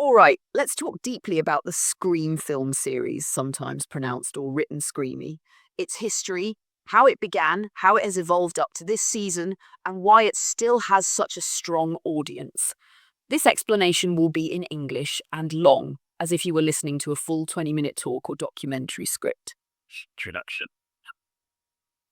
All right, let's talk deeply about the Scream film series, sometimes pronounced or written Screamy. Its history, how it began, how it has evolved up to this season, and why it still has such a strong audience. This explanation will be in English and long, as if you were listening to a full 20-minute talk or documentary script. Introduction.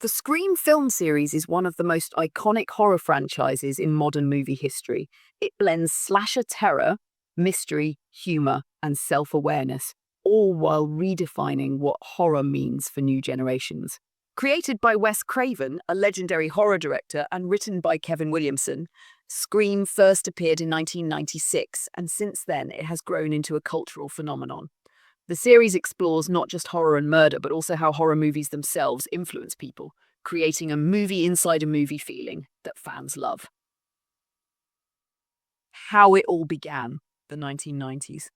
The Scream film series is one of the most iconic horror franchises in modern movie history. It blends slasher terror, mystery, humor, and self-awareness, all while redefining what horror means for new generations. Created by Wes Craven, a legendary horror director, and written by Kevin Williamson, Scream first appeared in 1996, and since then it has grown into a cultural phenomenon. The series explores not just horror and murder, but also how horror movies themselves influence people, creating a movie inside a movie feeling that fans love. How it all began, the 1990s.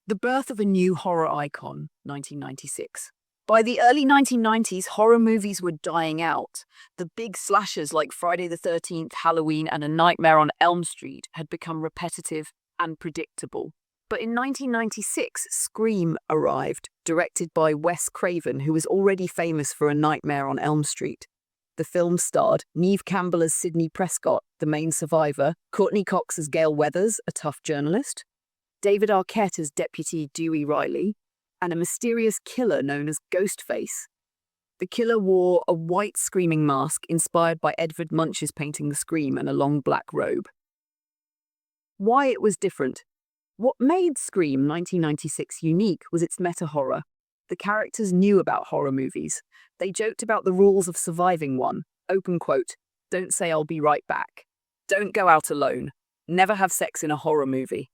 The birth of a new horror icon, 1996. By the early 1990s, horror movies were dying out. The big slashers like Friday the 13th, Halloween, and A Nightmare on Elm Street had become repetitive and predictable. But in 1996, Scream arrived, directed by Wes Craven, who was already famous for A Nightmare on Elm Street. The film starred Neve Campbell as Sidney Prescott, the main survivor, Courtney Cox as Gail Weathers, a tough journalist, David Arquette as Deputy Dewey Riley, and a mysterious killer known as Ghostface. The killer wore a white screaming mask inspired by Edvard Munch's painting The Scream and a long black robe. Why it was different. What made Scream 1996 unique was its meta-horror. The characters knew about horror movies. They joked about the rules of surviving one. Open quote, "Don't say I'll be right back. Don't go out alone. Never have sex in a horror movie."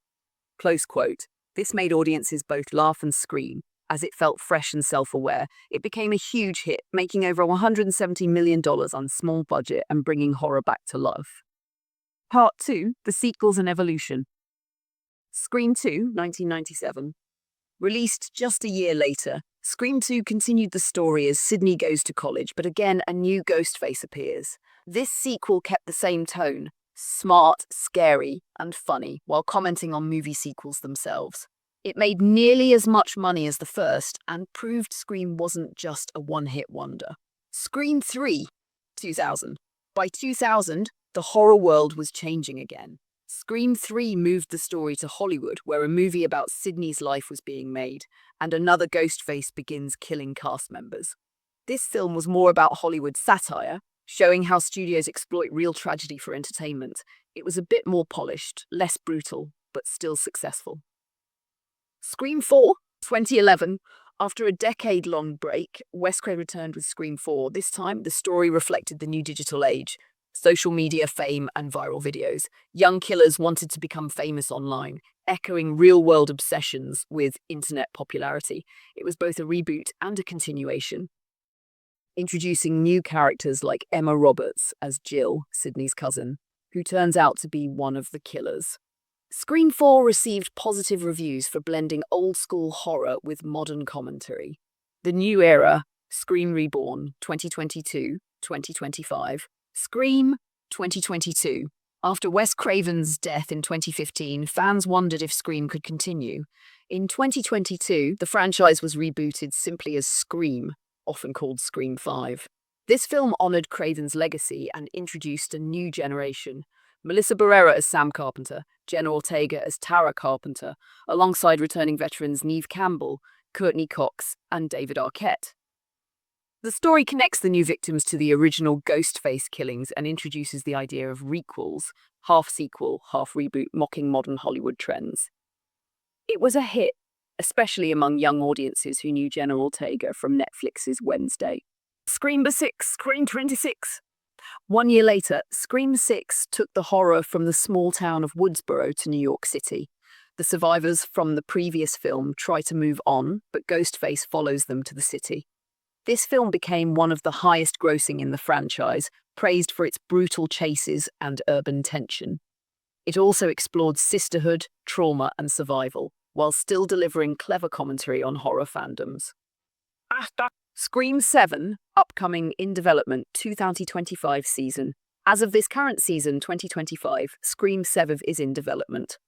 Close quote. This made audiences both laugh and scream. As it felt fresh and self-aware, it became a huge hit, making over $170 million on small budget and bringing horror back to life. Part 2, The Sequels and Evolution. Scream 2, 1997. Released just a year later, Scream 2 continued the story as Sidney goes to college, but again a new Ghostface appears. This sequel kept the same tone, smart, scary, and funny, while commenting on movie sequels themselves. It made nearly as much money as the first, and proved Scream wasn't just a one-hit wonder. Scream 3, 2000. By 2000, the horror world was changing again. Scream 3 moved the story to Hollywood, where a movie about Sidney's life was being made, and another Ghostface begins killing cast members. This film was more about Hollywood satire, showing how studios exploit real tragedy for entertainment. It was a bit more polished, less brutal, but still successful. Scream 4, 2011. After a decade-long break, Wes Craven returned with Scream 4. This time, the story reflected the new digital age. Social media fame and viral videos. Young killers wanted to become famous online, echoing real-world obsessions with internet popularity. It was both a reboot and a continuation, introducing new characters like Emma Roberts as Jill, Sidney's cousin, who turns out to be one of the killers. Scream 4 received positive reviews for blending old-school horror with modern commentary. The new era, Scream Reborn, 2022-2025. Scream 2022. After Wes Craven's death in 2015, fans wondered if Scream could continue. In 2022, the franchise was rebooted simply as Scream, often called Scream 5. This film honored Craven's legacy and introduced a new generation. Melissa Barrera as Sam Carpenter, Jenna Ortega as Tara Carpenter, alongside returning veterans Neve Campbell, Courtney Cox, and David Arquette. The story connects the new victims to the original Ghostface killings and introduces the idea of requels, half sequel, half reboot, mocking modern Hollywood trends. It was a hit, especially among young audiences who knew Jenna Ortega from Netflix's Wednesday. Scream 6, Scream 26. 1 year later, Scream 6 took the horror from the small town of Woodsboro to New York City. The survivors from the previous film try to move on, but Ghostface follows them to the city. This film became one of the highest grossing in the franchise, praised for its brutal chases and urban tension. It also explored sisterhood, trauma, and survival, while still delivering clever commentary on horror fandoms. Scream 7, upcoming in development 2025 season. As of this current season, 2025, Scream 7 is in development.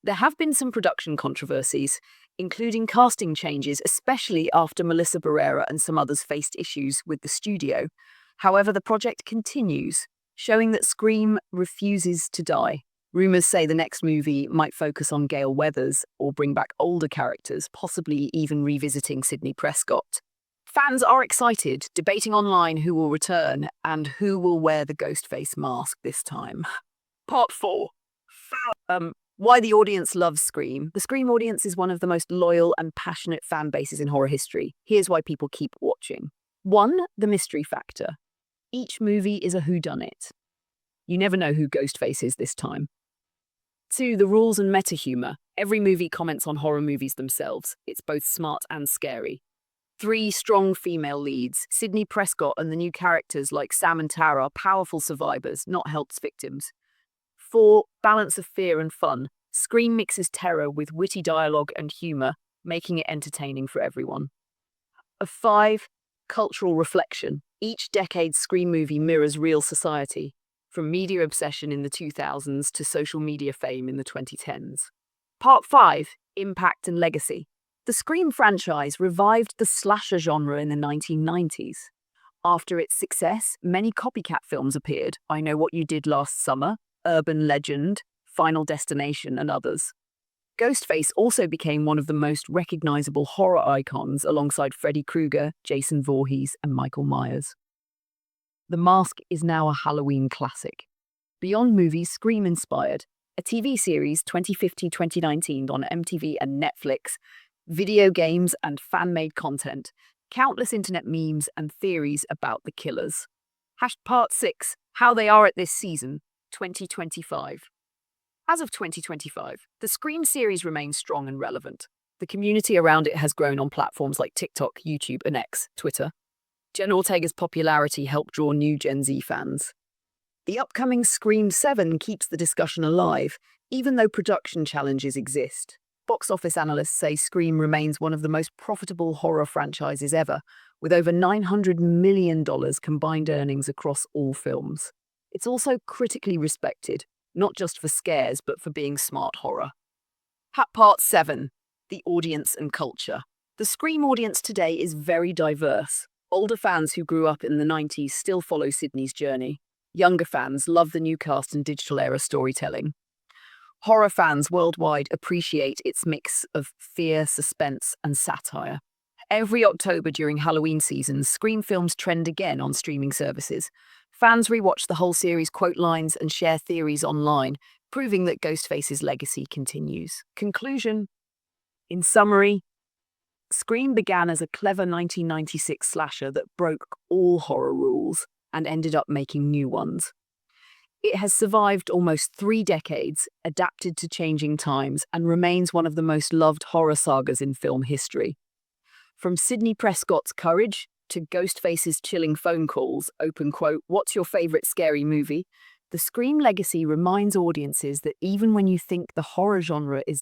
There have been some production controversies, including casting changes, especially after Melissa Barrera and some others faced issues with the studio. However, the project continues, showing that Scream refuses to die. Rumors say the next movie might focus on Gale Weathers or bring back older characters, possibly even revisiting Sidney Prescott. Fans are excited, debating online who will return and who will wear the Ghostface mask this time. Part 4. Why the audience loves Scream. The Scream audience is one of the most loyal and passionate fan bases in horror history. Here's why people keep watching. 1. The mystery factor. Each movie is a whodunit. You never know who Ghostface is this time. 2. The rules and meta-humor. Every movie comments on horror movies themselves. It's both smart and scary. 3. Strong female leads. Sidney Prescott and the new characters like Sam and Tara are powerful survivors, not helped victims. 4. Balance of fear and fun. Scream mixes terror with witty dialogue and humor, making it entertaining for everyone. 5. Cultural reflection. Each decade's Scream movie mirrors real society, from media obsession in the 2000s to social media fame in the 2010s. Part 5. Impact and legacy. The Scream franchise revived the slasher genre in the 1990s. After its success, many copycat films appeared. I Know What You Did Last Summer, Urban Legend, Final Destination, and others. Ghostface also became one of the most recognizable horror icons alongside Freddy Krueger, Jason Voorhees, and Michael Myers. The Mask is now a Halloween classic. Beyond movies, Scream inspired a TV series 2015-2019 on MTV and Netflix, video games and fan-made content, countless internet memes and theories about the killers. Part 6, How They Are at This Season, 2025. As of 2025, the Scream series remains strong and relevant. The community around it has grown on platforms like TikTok, YouTube, and X, Twitter. Jen Ortega's popularity helped draw new Gen Z fans. The upcoming Scream 7 keeps the discussion alive, even though production challenges exist. Box office analysts say Scream remains one of the most profitable horror franchises ever, with over $900 million combined earnings across all films. It's also critically respected, not just for scares, but for being smart horror. Part 7, The Audience and Culture. The Scream audience today is very diverse. Older fans who grew up in the 90s still follow Sidney's journey. Younger fans love the new cast and digital-era storytelling. Horror fans worldwide appreciate its mix of fear, suspense, and satire. Every October during Halloween season, Scream films trend again on streaming services. Fans rewatch the whole series, quote lines, and share theories online, proving that Ghostface's legacy continues. Conclusion. In summary, Scream began as a clever 1996 slasher that broke all horror rules and ended up making new ones. It has survived almost 3 decades, adapted to changing times, and remains one of the most loved horror sagas in film history. From Sidney Prescott's courage to Ghostface's chilling phone calls, open quote, "What's your favorite scary movie?" The Scream legacy reminds audiences that even when you think the horror genre is